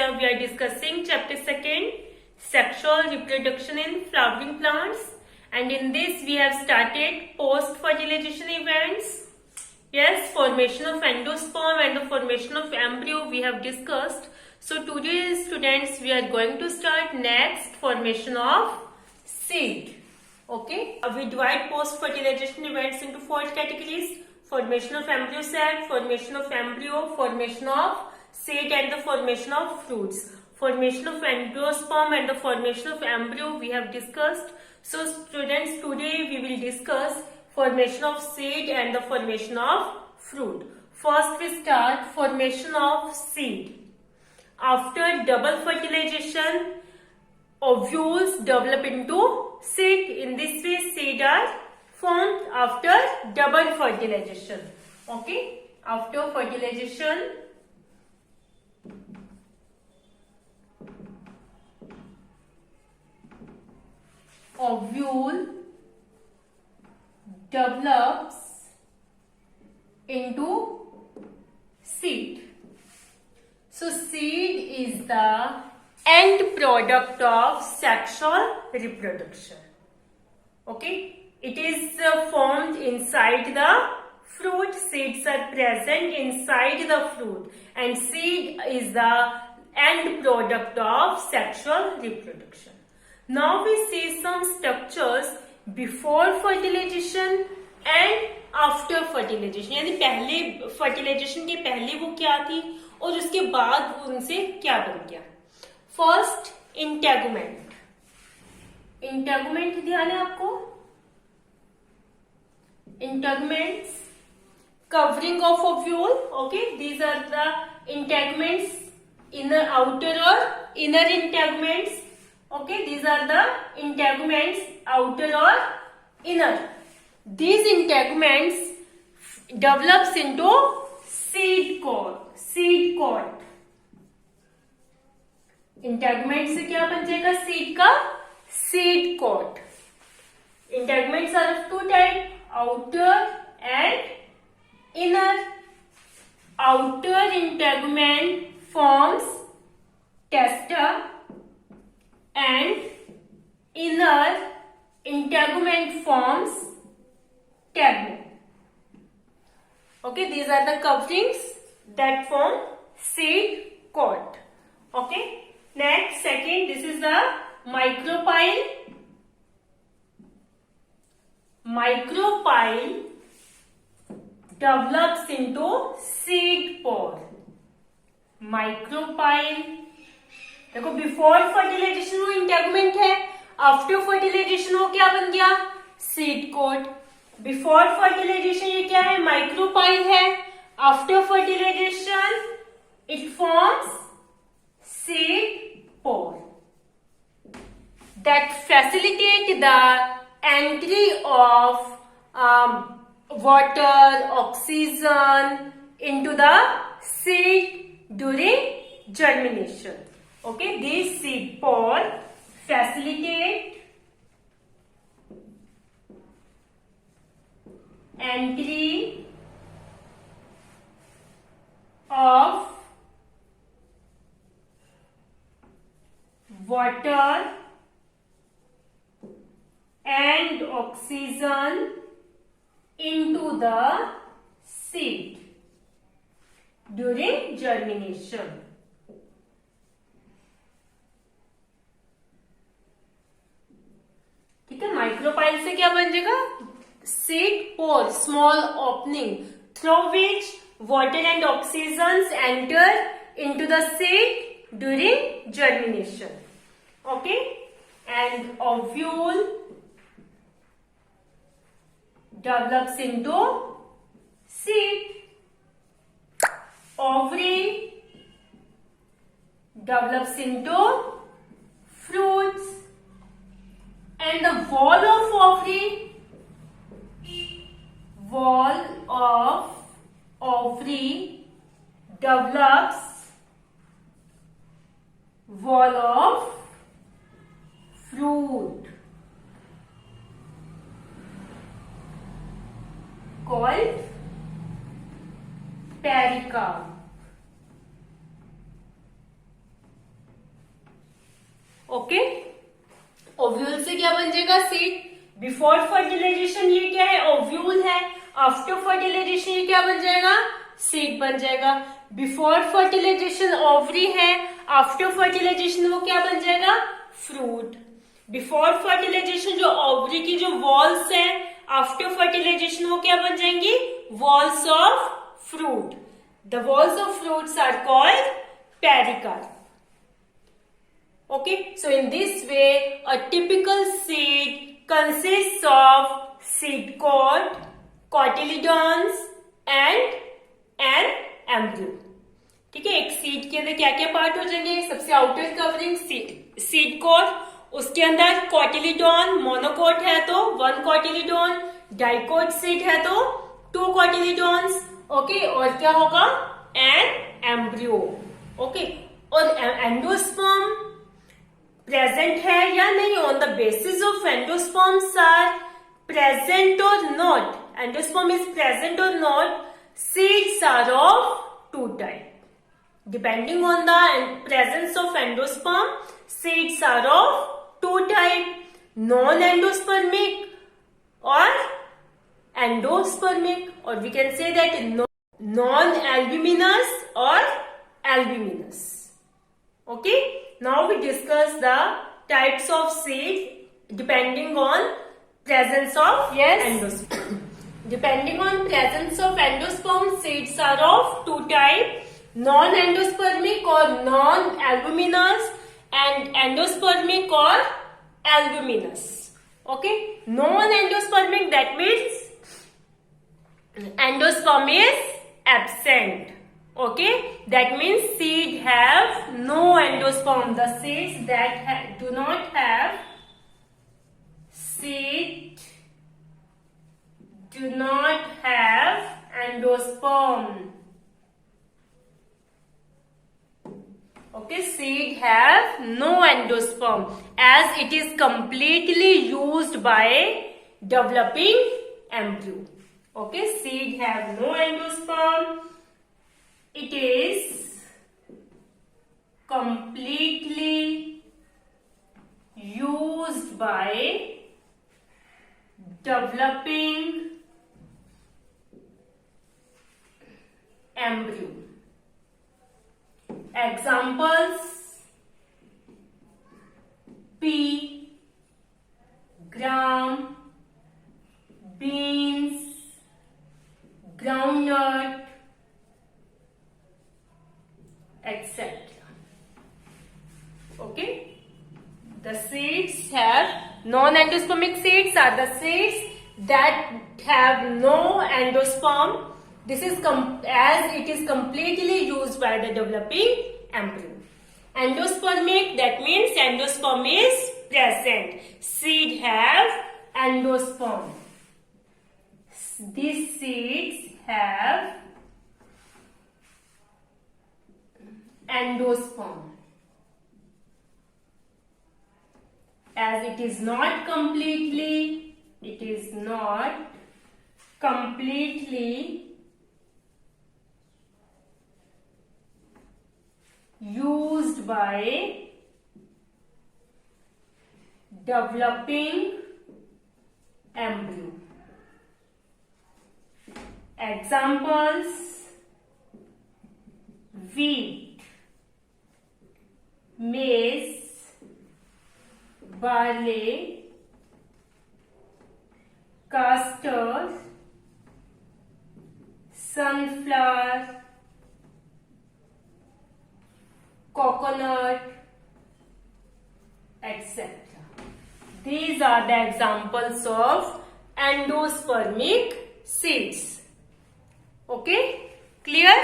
here we are discussing chapter 2, sexual reproduction in flowering plants, and in this we have started post-fertilization events. Yes, formation of endosperm and the formation of embryo we have discussed. So today students we are going to start next formation of seed. Okay, we divide post-fertilization events into 4 categories: formation of embryo sac, formation of embryo, formation of seed and the formation of fruits. Formation of endosperm and the formation of embryo we have discussed. So students, today we will discuss formation of seed and the formation of fruit. First we start formation of seed. After double fertilization, ovules develop into seed. In this way seed are formed after double fertilization. Okay, after fertilization, ovule develops into seed. So seed is the end product of sexual reproduction. Okay, it is formed inside the fruit. Seeds are present inside the fruit, and seed is the end product of sexual reproduction. Now we see some structures before fertilization and after fertilization. यानी पहले fertilization के पहले वो क्या थी और उसके बाद उनसे क्या बन गया. First integument. इंटेगुमेंट ध्यान है आपको. Integuments, covering of ovule. Okay, these are the integuments, inner, outer or inner integuments. Okay, these are the integuments, outer or inner. These integuments develops into seed coat. Seed coat. Integument से क्या बन जाएगा seed का? Seed coat. Integuments are of 2 type, outer and inner. Outer integument forms testa and inner integument forms tegmen. Okay, these are the coverings that form seed coat. Okay, next, second, this is the micropyle. Micropyle develops into seed pod. Micropyle, देखो before fertilisation वो integument है, after fertilisation वो क्या बन गया? Seed coat. Before fertilisation ये क्या है? माइक्रोपाइल है. After fertilisation it forms seed pore that facilitate the entry of water, oxygen into the seed during germination. Okay, these seed pod facilitate entry of water and oxygen into the seed during germination. ठीक है, micropyle से क्या बन जाएगा? Seed pore, small opening through which water and oxygen enter into the seed during germination. Okay, and ovule develops into seed. Ovary develops into fruits, and the wall of ovary develops wall of fruit called pericarp. Ovule से क्या बन जाएगा? Seed. Before fertilisation ये क्या है? Ovule है. After fertilisation ये क्या बन जाएगा? सीड बन जाएगा. बिफोर फर्टिलाइजेशन ओवरी है, आफ्टर फर्टिलाइजेशन वो क्या बन जाएगा? फ्रूट. बिफोर फर्टिलाइजेशन जो ओवरी की जो वॉल्स है, आफ्टर फर्टिलाइजेशन वो क्या बन जाएंगी? Walls of fruit. The walls of fruits are called pericarp. Okay, so in this way, a typical seed consists of seed coat, cotyledons and an embryo. ठीक है, एक सीड के अंदर क्या क्या पार्ट हो जाएंगे? सबसे आउटर कवरिंग सीड कोट, उसके अंदर कॉटिलीडॉन, मोनोकोट है तो 1 कॉटिलीडॉन, डाइकोट सीड है तो 2 कॉटिलीडॉन्स. ओके, और क्या होगा? An embryo. ओके, और एंडोस्पर्म प्रेजेंट है या नहीं? On the basis of endosperms are present और नॉट, एंडोस्पर्म इज प्रेजेंट और not, seeds are of 2 type. Depending on the presence of endosperm, seeds are of 2 type, non endospermic और endospermic, और we can say that non albuminous और albuminous. Okay, now we discuss the types of seed depending on presence of endosperm. Depending on presence of endosperm, seeds are of 2 types, non-endospermic or non-albuminous and endospermic or albuminous. Okay, non-endospermic, that means endosperm is absent. Okay, that means seed have no endosperm. The seeds that do not have endosperm. Okay, seed have no endosperm as it is completely used by developing embryo. Okay, seed have no endosperm. It is completely used by developing embryo. Examples: pea, gram, beans, groundnut, etc. Okay, the seeds have non-endospermic seeds are the seeds that have no endosperm. This is as it is completely used by the developing embryo. Endospermic, that means endosperm is present. Seed have endosperm. These seeds have endosperm. As it is not completely used by developing embryo. Examples: wheat, maize, barley, castor, sunflower, coconut, etc. These are the examples of endospermic seeds. Okay, clear?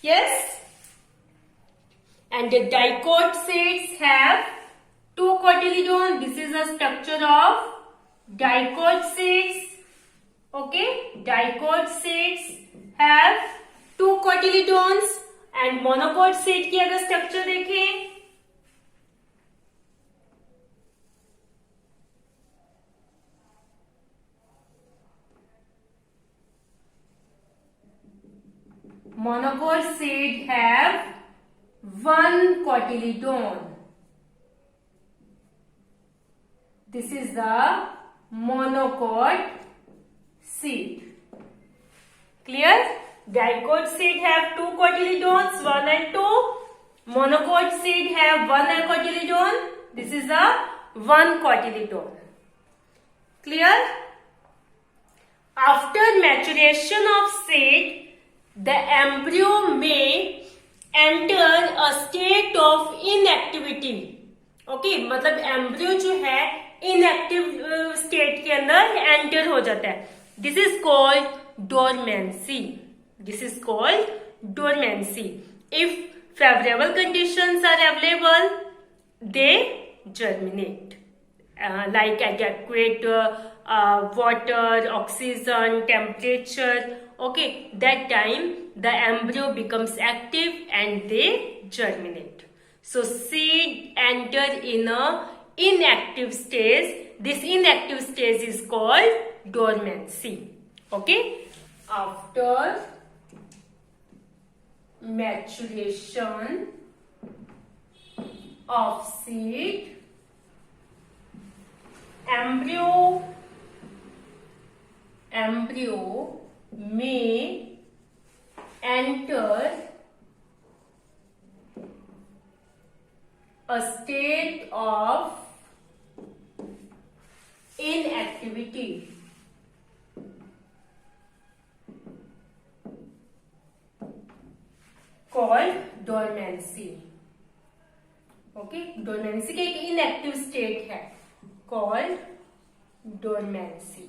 Yes? And the dicot seeds have 2 cotyledons. This is the structure of dicot seeds. Okay, dicot seeds have 2 cotyledons and monocot seed की अगर structure देखें, monocot seed have 1 cotyledon. This is the monocot seed. Clear? Dicot seed have 2 cotyledons, 1 and 2. Monocot seed have 1 cotyledon. This is the 1 cotyledon. Clear? After maturation of seed, the embryo may enter a state of inactivity. Okay, मतलब embryo जो है inactive state के अंदर enter हो जाता है. This is called dormancy. This is called dormancy. If favourable conditions are available, they germinate, like adequate water, oxygen, temperature. Okay, that time the embryo becomes active and they germinate. So seed enter in a inactive stage. This inactive stage is called dormancy. Okay, after maturation of seed, embryo may enter a state of inactivity. Called dormancy. Okay, dormancy का एक inactive state है called dormancy.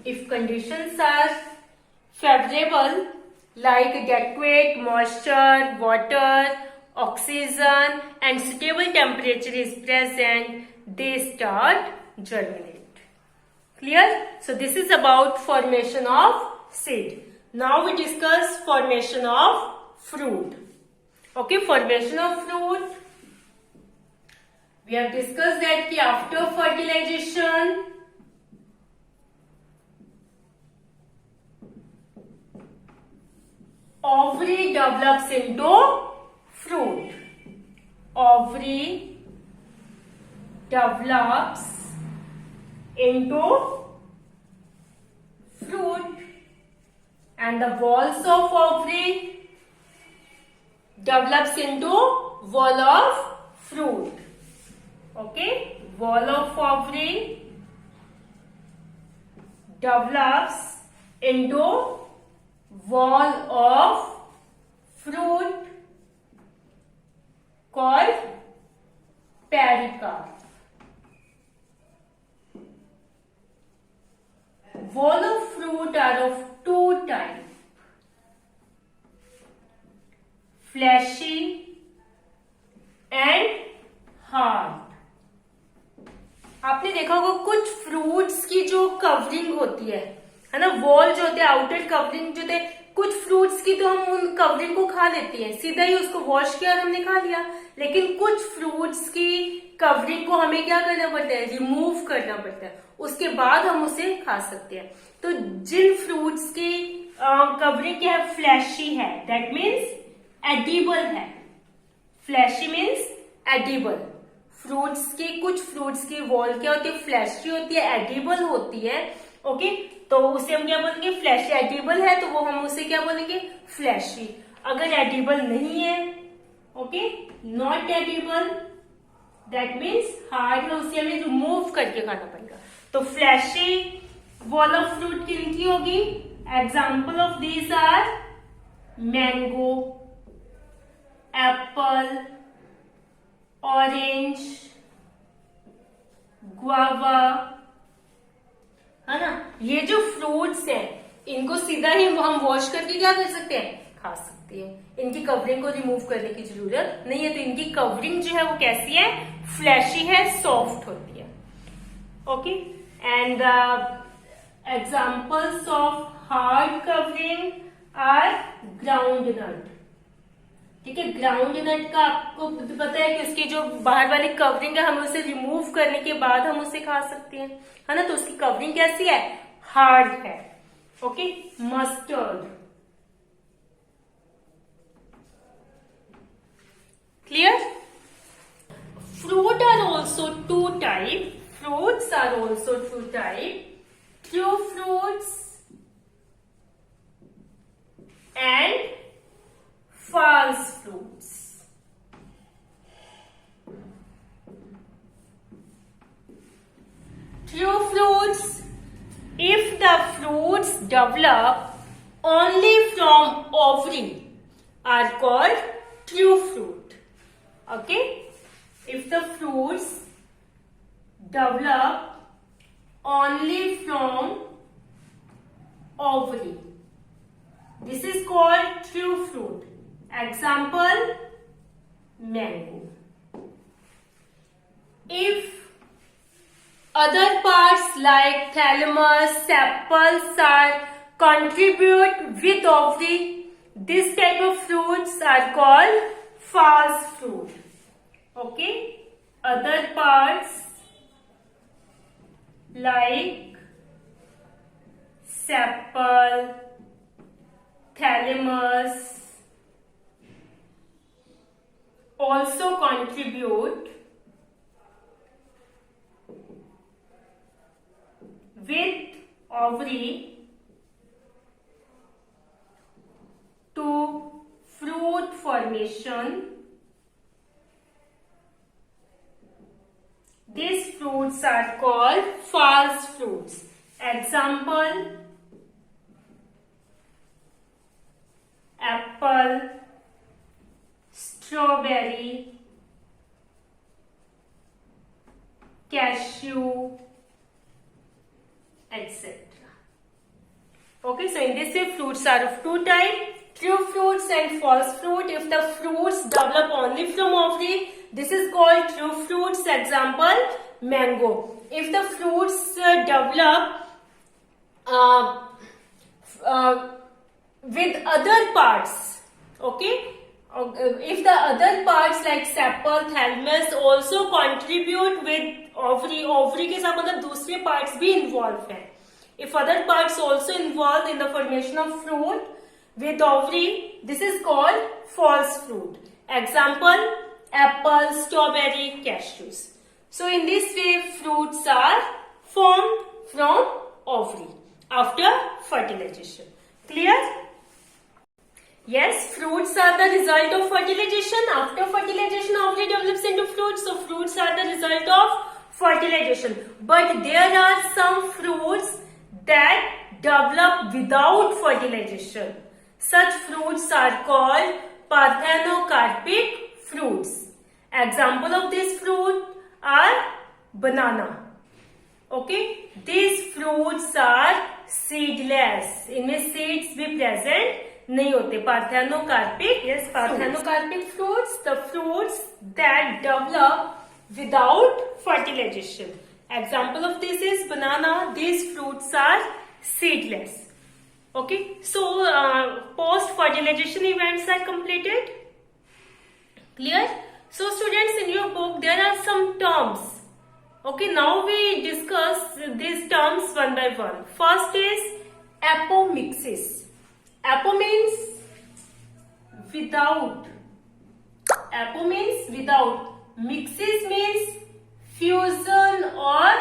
If conditions are favorable, like adequate moisture, water, oxygen and suitable temperature is present, they start germinate. Clear? So this is about formation of seed. Now we discuss formation of fruit. Okay, formation of fruit. We have discussed that कि after fertilization, ovary develops into fruit. Ovary develops into fruit and the walls of ovary develops into wall of fruit. Okay, wall of ovary develops into wall of fruit called pericarp. Wall of fruit are of two types, fleshy and hard. आपने देखा होगा कुछ fruits की जो covering होती है ना, wall जो होते हैं, आउटर कवरिंग जो होते हैं, कुछ फ्रूट्स की तो हम उन कवरिंग को खा लेते हैं, सीधा ही उसको वॉश किया और हमने खा लिया. लेकिन कुछ फ्रूट्स की कवरिंग को हमें क्या करना पड़ता है, रिमूव करना पड़ता है, उसके बाद हम उसे खा सकते हैं. तो जिन फ्रूट्स की कवरिंग क्या है, फ्लैशी है, दैट मीन्स एडिबल है. Fleshy means edible. फ्रूट्स की, कुछ फ्रूट्स की वॉल क्या होती है, फ्लैशी होती है, एडिबल होती है. ओके, तो उसे हम क्या बोलेंगे, फ्लैशी. एडिबल है तो वो हम उसे क्या बोलेंगे, फ्लैशी. अगर एडिबल नहीं है, okay, not edible, that means hard है, उसे हमें रिमूव करके खाना पड़ेगा. तो फ्लैशी वॉल ऑफ फ्रूट किनकी होगी, example of these are mango, apple, orange, guava, है ना. ये जो फ्रूट्स हैं, इनको सीधा ही हम वॉश करके क्या कर सकते हैं, खा सकते हैं. इनकी कवरिंग को रिमूव करने की जरूरत नहीं है. तो इनकी कवरिंग जो है वो कैसी है, फ्लैशी है, सॉफ्ट होती है. Okay, and examples of hard covering are groundnut. ठीक है, ग्राउंड नट का आपको पता है कि उसकी जो बाहर वाली कवरिंग है, हमें उसे रिमूव करने के बाद हम उसे खा सकते हैं, है ना. तो उसकी कवरिंग कैसी है, हार्ड है. Okay, mustard. Clear. Fruit are also two type. Fruits are also two type. True fruits and false fruits. True fruits, if the fruits develop only from ovary, are called true fruit. Okay? If the fruits develop only from ovary, this is called true fruit. Example, mango. If other parts like thalamus, sepals are contribute with ovary, this type of fruits are called false fruit. Okay? Other parts like sepal, thalamus also contribute with ovary to fruit formation. These fruits are called false fruits. Example, apple, strawberry, cashew, etc. Okay, so in this way fruits are of two types, true fruits and false fruit. If the fruits develop only from ovary, this is called true fruits. Example, mango. If the fruits develop with other parts, okay, if the other parts like sepal, thalamus also contribute with ovary, ovary के साथ मतलब दूसरे parts भी involved हैं. If other parts also involved in the formation of fruit with ovary, this is called false fruit. Example, apple, strawberry, cashews. So in this way, fruits are formed from ovary after fertilization. Clear? Yes, fruits are the result of fertilization. After fertilization, ovary develops into fruits. So fruits are the result of fertilization. But there are some fruits that develop without fertilization. Such fruits are called parthenocarpic fruits. Example of this fruit are banana. Okay, these fruits are seedless. इनमें seeds भी present नहीं होते. Parthenocarpic, yes, parthenocarpic fruits, the fruits that develop without fertilization. Example of this is banana. These fruits are seedless. Okay, so post fertilization events are completed. Clear? So students, in your book there are some terms. Okay, now we discuss these terms one by one. First is apomixis. Apo means without. Apo means without. Mixis means fusion or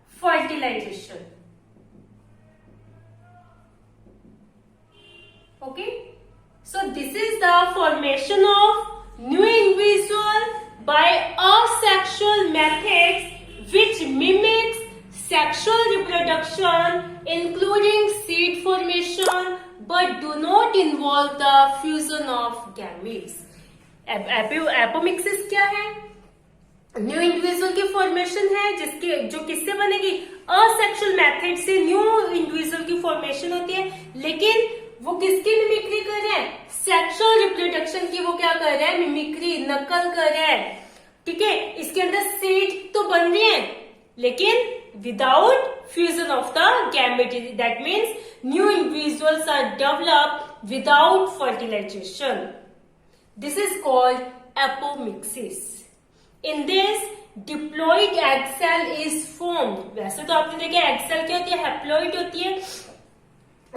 fertilization. Okay, so this is the formation of new individual by asexual methods which mimics sexual reproduction including seed formation but do not involve the fusion of gametes. Apomixis क्या है? New individual की formation है जिसके जो किससे बनेगी? Asexual method से new individual की फॉर्मेशन होती है, लेकिन वो किसकी मिमिक्री कर रहे हैं? सेक्सुअल रिप्रोडक्शन की वो क्या कर रहे हैं? मिमिक्री, नकल कर रहे हैं. ठीक है, इसके अंदर सीड तो बन रही है लेकिन without fusion of the gamete. That means new individuals are developed without fertilisation. This is called apomixis. In this diploid egg cell is formed. वैसे तो आपने देखा एग सेल क्या होती है? हैप्लॉइड होती है,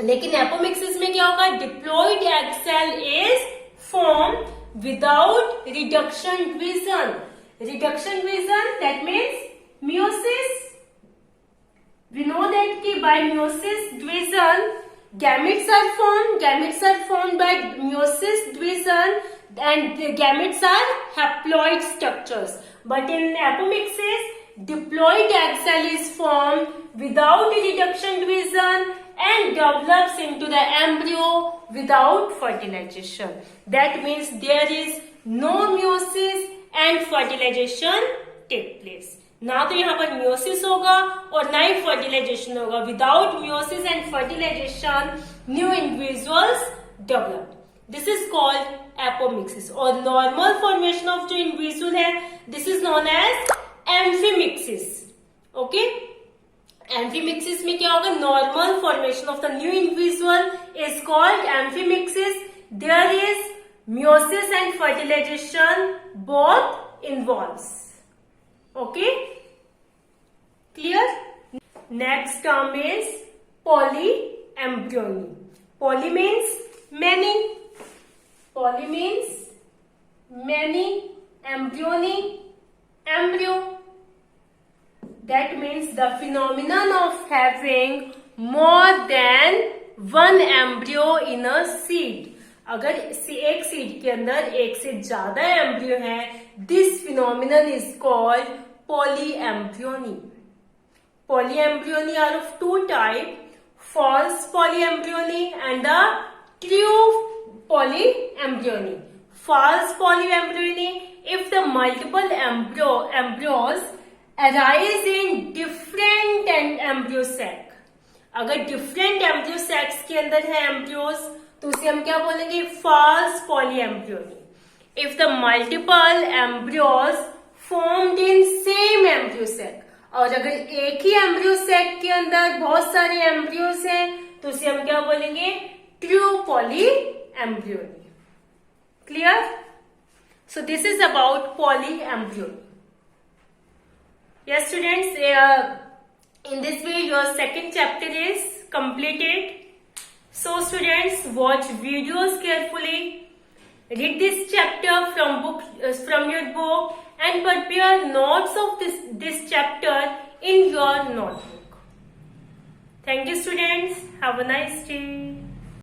लेकिन एपोमिक्सिस में क्या होगा? Diploid egg cell is form without reduction division. Reduction division, that means meiosis. We know that by meiosis division, gametes are formed. Gametes are formed by meiosis division, and the gametes are haploid structures. But in apomixis, diploid egg cell is formed without reduction division and develops into the embryo without fertilization. That means there is no meiosis and fertilization take place. ना तो यहाँ पर meiosis होगा और ना ही fertilization होगा. Without meiosis and fertilization, new individuals develop. This is called apomixis. और normal formation of जो individual है, this is known as amphimixis. Okay? Amphimixis में क्या होगा? Normal formation of the new individual is called amphimixis. There is meiosis and fertilization both involves. Okay? Clear? Next term is polyembryony. Poly means many. Poly means many. Embryony, embryo. That means the phenomenon of having more than one embryo in a seed. अगर एक seed के अंदर एक से ज्यादा embryo है, this phenomenon is called polyembryony. Polyembryony are of two types, false polyembryony and the true polyembryony. False polyembryony, if the multiple embryos arise in different embryo sac. अगर different embryo sacs के अंदर है embryos, तो उसे हम क्या बोलेंगे? False polyembryony. If the multiple embryos formed in same embryo sac, और अगर एक ही embryo sac के अंदर बहुत सारे embryos हैं, तो उसे हम क्या बोलेंगे? True polyembryony. Clear? So this is about polyembryony. Yes, students. In this way, your second chapter is completed. So students, watch videos carefully, read this chapter from your book and prepare notes of this chapter in your notebook. Thank you students. Have a nice day.